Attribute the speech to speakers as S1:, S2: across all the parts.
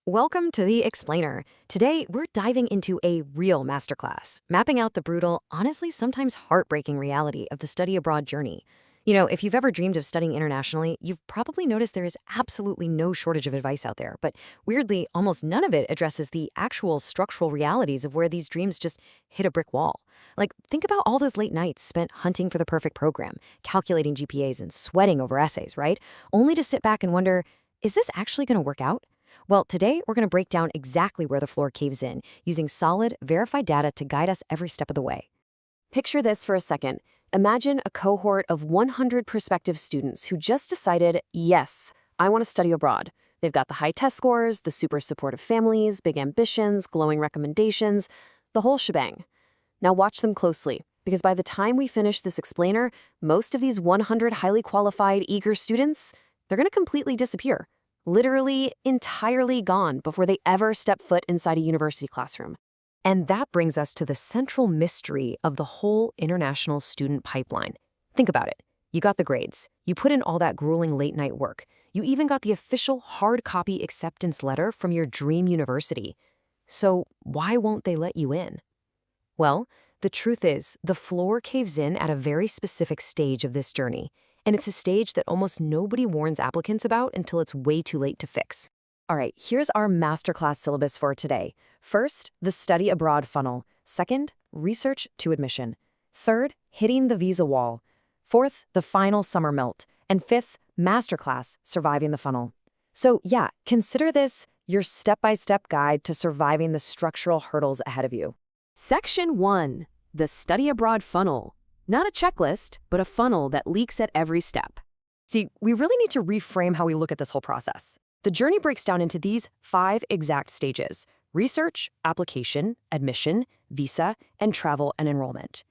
S1: Welcome to the Explainer. Today, we're diving into a real masterclass, mapping out the brutal, honestly sometimes heartbreaking reality of the study abroad journey. If you've ever dreamed of studying internationally, you've probably noticed there is absolutely no shortage of advice out there, but weirdly, almost none of it addresses the actual structural realities of where these dreams just hit a brick wall. Like, think about all those late nights spent hunting for the perfect program, calculating GPAs and sweating over essays, right? Only to sit back and wonder, is this actually going to work out? Well, today we're going to break down exactly where the floor caves in, using solid, verified data to guide us every step of the way. Picture this for a second. Imagine a cohort of 100 prospective students who just decided, yes, I want to study abroad. They've got the high test scores, the super supportive families, big ambitions, glowing recommendations, the whole shebang. Now watch them closely, because by the time we finish this explainer, most of these 100 highly qualified, eager students, they're going to completely disappear. Literally entirely gone before they ever step foot inside a university classroom. And that brings us to the central mystery of the whole international student pipeline. Think about it. You got the grades. You put in all that grueling late-night work. You even got the official hard copy acceptance letter from your dream university. So why won't they let you in? Well, the truth is, the floor caves in at a very specific stage of this journey. And it's a stage that almost nobody warns applicants about until it's way too late to fix. All right, here's our masterclass syllabus for today. First, the study abroad funnel. Second, research to admission. Third, hitting the visa wall. Fourth, the final summer melt. And fifth, masterclass, surviving the funnel. So yeah, consider this your step-by-step guide to surviving the structural hurdles ahead of you. Section 1, the study abroad funnel. Not a checklist, but a funnel that leaks at every step. See, we really need to reframe how we look at this whole process. The journey breaks down into these 5 exact stages: research, application, admission, visa, and travel and enrollment.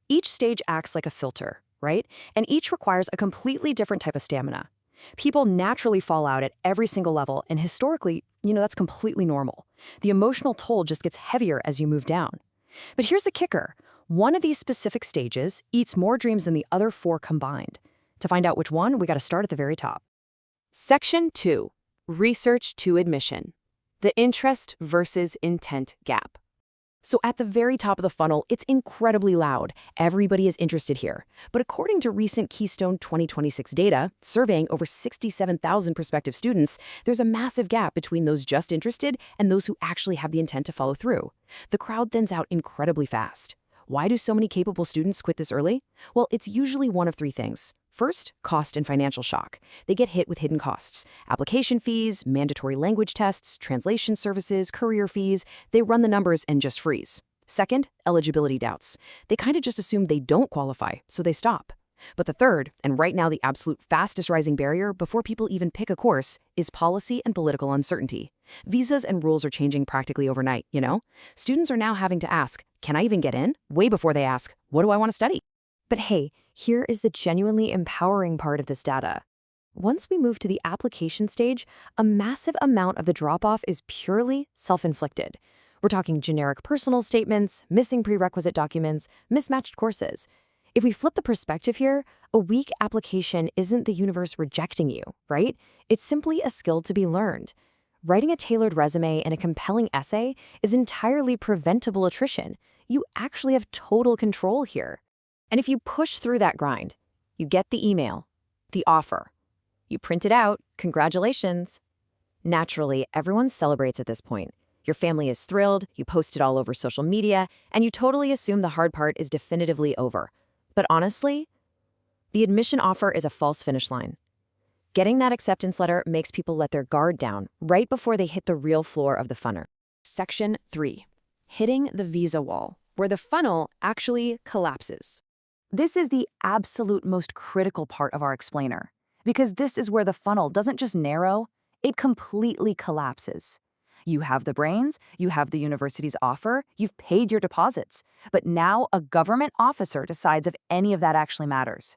S1: Each stage acts like a filter, right? And each requires a completely different type of stamina. People naturally fall out at every single level, and historically, that's completely normal. The emotional toll just gets heavier as you move down. But here's the kicker. One of these specific stages eats more dreams than the other 4 combined. To find out which one, we got to start at the very top. Section 2, research to admission. The interest versus intent gap. So at the very top of the funnel, it's incredibly loud. Everybody is interested here. But according to recent Keystone 2026 data, surveying over 67,000 prospective students, there's a massive gap between those just interested and those who actually have the intent to follow through. The crowd thins out incredibly fast. Why do so many capable students quit this early? Well, it's usually one of 3 things. First, cost and financial shock. They get hit with hidden costs. Application fees, mandatory language tests, translation services, courier fees. They run the numbers and just freeze. Second, eligibility doubts. They kind of just assume they don't qualify, so they stop. But the third, and right now the absolute fastest rising barrier before people even pick a course, is policy and political uncertainty. Visas and rules are changing practically overnight, Students are now having to ask, can I even get in? Way before they ask, what do I want to study? But hey, here is the genuinely empowering part of this data. Once we move to the application stage, a massive amount of the drop-off is purely self-inflicted. We're talking generic personal statements, missing prerequisite documents, mismatched courses. If we flip the perspective here, a weak application isn't the universe rejecting you, right? It's simply a skill to be learned. Writing a tailored resume and a compelling essay is entirely preventable attrition. You actually have total control here. And if you push through that grind, you get the email, the offer. You print it out, congratulations. Naturally, everyone celebrates at this point. Your family is thrilled, you post it all over social media, and you totally assume the hard part is definitively over. But honestly, the admission offer is a false finish line. Getting that acceptance letter makes people let their guard down right before they hit the real floor of the funnel. Section 3, hitting the visa wall, where the funnel actually collapses. This is the absolute most critical part of our explainer, because this is where the funnel doesn't just narrow, it completely collapses. You have the brains, you have the university's offer, you've paid your deposits, but now a government officer decides if any of that actually matters.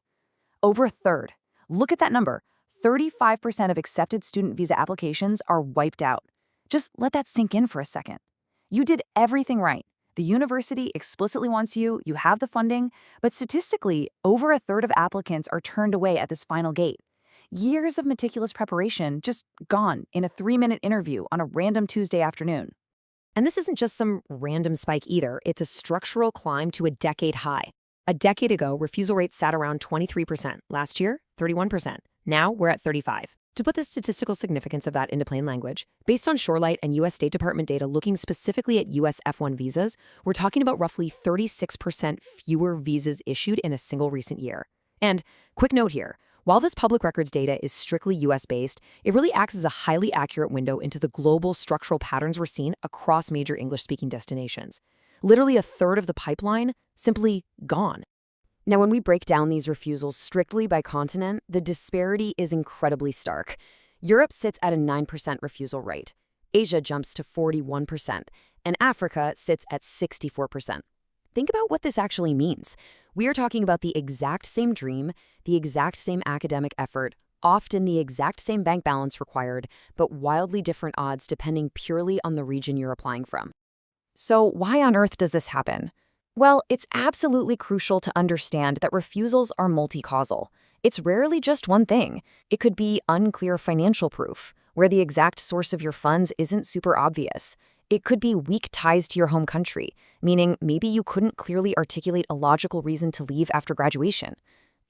S1: Over a third. Look at that number. 35% of accepted student visa applications are wiped out. Just let that sink in for a second. You did everything right. The university explicitly wants you, you have the funding, but statistically, over a third of applicants are turned away at this final gate.
S2: Years of meticulous preparation just gone in a 3-minute interview on a random Tuesday afternoon.
S1: And this isn't just some random spike either. It's a structural climb to a decade high. A decade ago, refusal rates sat around 23%. Last year, 31%. Now we're at 35%. To put the statistical significance of that into plain language, based on Shorelight and U.S. State Department data looking specifically at U.S. F1 visas, we're talking about roughly 36% fewer visas issued in a single recent year. And quick note here, while this public records data is strictly U.S.-based, it really acts as a highly accurate window into the global structural patterns we're seeing across major English-speaking destinations. Literally a third of the pipeline simply gone. Now, when we break down these refusals strictly by continent, the disparity is incredibly stark. Europe sits at a 9% refusal rate, Asia jumps to 41%, and Africa sits at 64%. Think about what this actually means. We are talking about the exact same dream, the exact same academic effort, often the exact same bank balance required, but wildly different odds depending purely on the region you're applying from. So why on earth does this happen? Well, it's absolutely crucial to understand that refusals are multi-causal. It's rarely just one thing. It could be unclear financial proof, where the exact source of your funds isn't super obvious. It could be weak ties to your home country, meaning maybe you couldn't clearly articulate a logical reason to leave after graduation.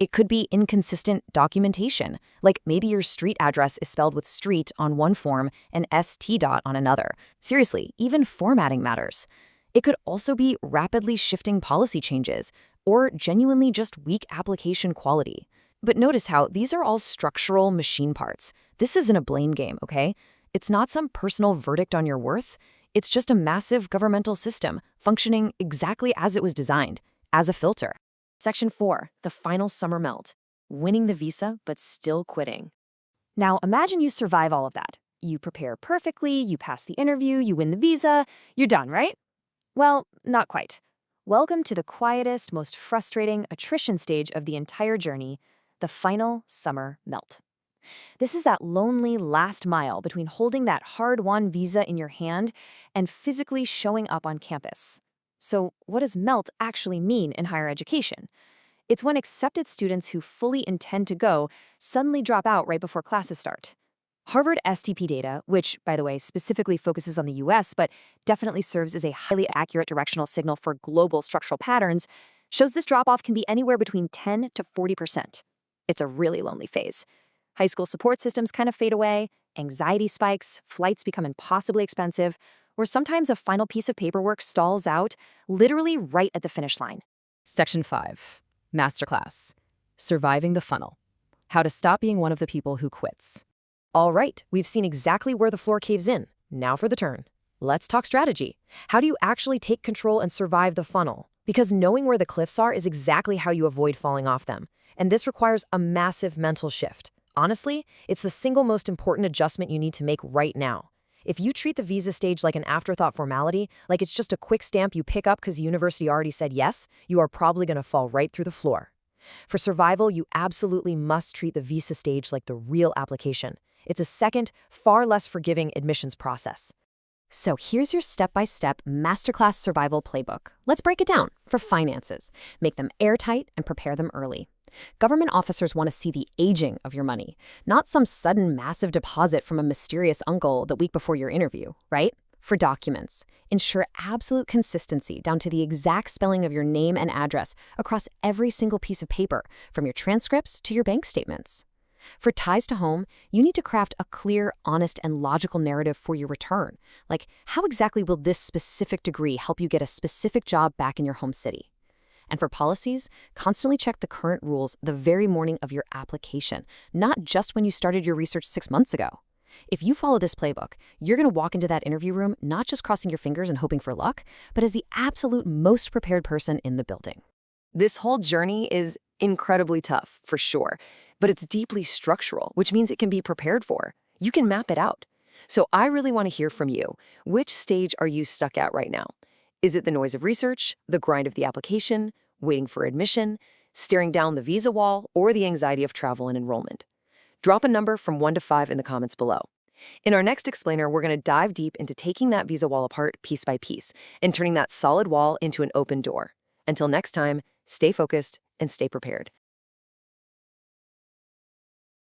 S1: It could be inconsistent documentation, like maybe your street address is spelled with street on one form and st dot on another. Seriously, even formatting matters. It could also be rapidly shifting policy changes, or genuinely just weak application quality. But notice how these are all structural machine parts. This isn't a blame game, okay? It's not some personal verdict on your worth. It's just a massive governmental system functioning exactly as it was designed, as a filter. Section 4, the final summer melt. Winning the visa, but still quitting. Now, imagine you survive all of that. You prepare perfectly, you pass the interview, you win the visa, you're done, right? Well, not quite. Welcome to the quietest, most frustrating attrition stage of the entire journey, the final summer melt. This is that lonely last mile between holding that hard-won visa in your hand and physically showing up on campus. So what does melt actually mean in higher education? It's when accepted students who fully intend to go suddenly drop out right before classes start. Harvard STP data, which, by the way, specifically focuses on the US but definitely serves as a highly accurate directional signal for global structural patterns, shows this drop-off can be anywhere between 10 to 40%. It's a really lonely phase. High school support systems kind of fade away, anxiety spikes, flights become impossibly expensive, or sometimes a final piece of paperwork stalls out, literally right at the finish line. Section 5, Masterclass, Surviving the Funnel. How to stop being one of the people who quits. All right, we've seen exactly where the floor caves in. Now for the turn. Let's talk strategy. How do you actually take control and survive the funnel? Because knowing where the cliffs are is exactly how you avoid falling off them. And this requires a massive mental shift. Honestly, it's the single most important adjustment you need to make right now. If you treat the visa stage like an afterthought formality, like it's just a quick stamp you pick up because the university already said yes, you are probably going to fall right through the floor. For survival, you absolutely must treat the visa stage like the real application. It's a second, far less forgiving admissions process. So here's your step-by-step masterclass survival playbook. Let's break it down. For finances, make them airtight and prepare them early. Government officers want to see the aging of your money, not some sudden massive deposit from a mysterious uncle the week before your interview, right? For documents, ensure absolute consistency down to the exact spelling of your name and address across every single piece of paper, from your transcripts to your bank statements. For ties to home, you need to craft a clear, honest, and logical narrative for your return. Like, how exactly will this specific degree help you get a specific job back in your home city? And for policies, constantly check the current rules the very morning of your application, not just when you started your research 6 months ago. If you follow this playbook, you're going to walk into that interview room not just crossing your fingers and hoping for luck, but as the absolute most prepared person in the building. This whole journey is incredibly tough, for sure, but it's deeply structural, which means it can be prepared for. You can map it out. So I really want to hear from you. Which stage are you stuck at right now? Is it the noise of research, the grind of the application, waiting for admission, staring down the visa wall, or the anxiety of travel and enrollment? Drop a number from 1 to 5 in the comments below. In our next explainer, we're going to dive deep into taking that visa wall apart piece by piece and turning that solid wall into an open door. Until next time, stay focused and stay prepared.